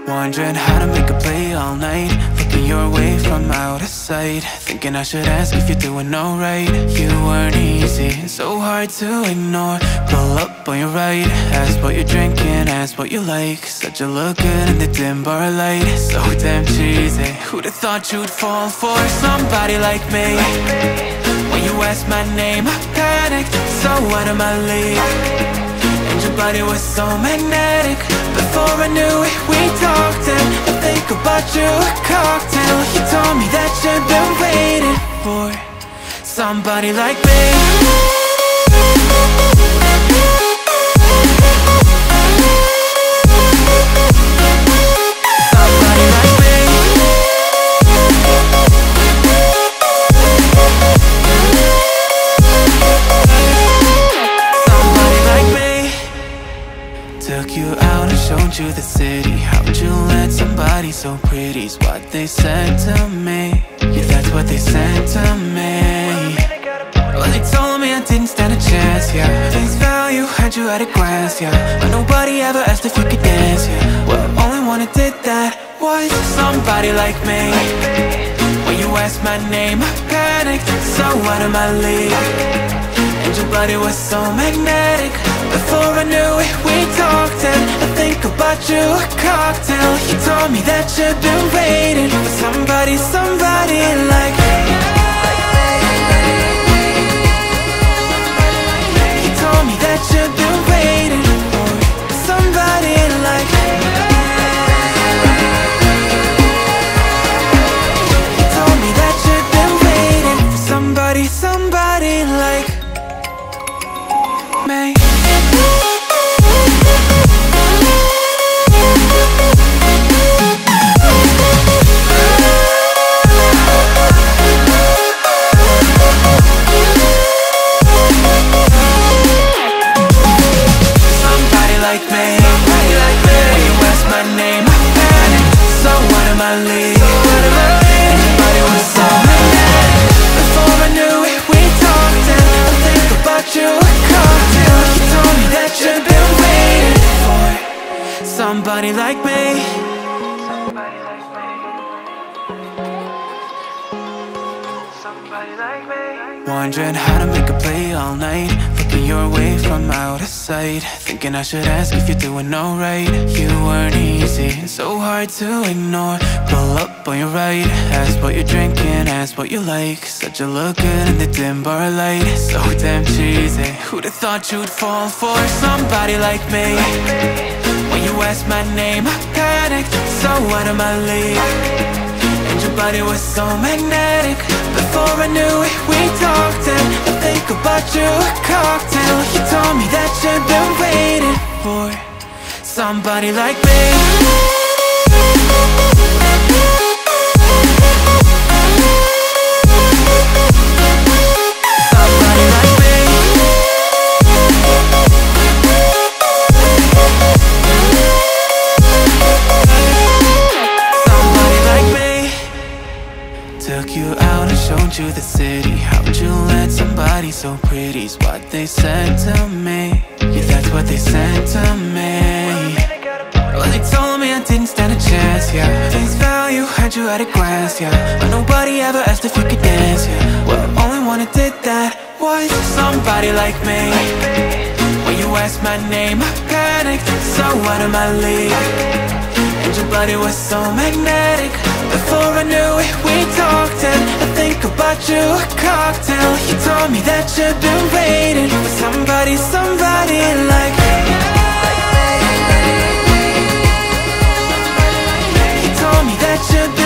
Wondering how to make a play all night, looking your way from out of sight, thinking I should ask if you're doing alright. You weren't easy, so hard to ignore. Pull up on your right, ask what you're drinking, ask what you like. Said you look good in the dim bar light, so damn cheesy. Who'd have thought you'd fall for somebody like me? When you asked my name, I panicked, so out of my league. And your body was so magnetic. Before I knew it, we talked, and I think about you a cocktail. You told me that you've been waiting for somebody like me. Took you out and showed you the city. How'd you let somebody so pretty's what they said to me? Yeah, that's what they said to me. Well, they told me I didn't stand a chance, yeah. Face value, had you at a glance, yeah. But nobody ever asked if you could dance, yeah. Well, only one who did that was somebody like me. When you asked my name, I panicked, so out of my league. And your body was so magnetic. Before I knew it, we talked, and I think about you a cocktail. You told me that you've been waiting for somebody like me. You told me that you've been waiting for somebody like me. You told me that you've been waiting for somebody like me. Somebody like me. Wondering how to make a play all night, looking your way from out of sight, thinking I should ask if you're doing alright. You weren't easy, so hard to ignore. Pull up on your right, ask what you're drinking, ask what you like. Said you look good in the dim bar light, so damn cheesy. Who'd have thought you'd fall for somebody like me? When you asked my name, I panicked, so out of my league. And your body was so magnetic. Before I knew it, we talked, and I think about you a cocktail. You told me that you've been waiting for somebody like me. Took you out and showed you the city. How'd you let somebody so pretty's what they said to me? Yeah, that's what they said to me. Well, they told me I didn't stand a chance, yeah. Face value, had you at a glance, yeah. But nobody ever asked if you could dance, yeah. Well, only one who did that was somebody like me. When you asked my name, I panicked, so out of my league. And your body was so magnetic. Before I knew it, we talked, and I think about you a cocktail. You told me that you've been waiting for somebody like me. You told me that you've been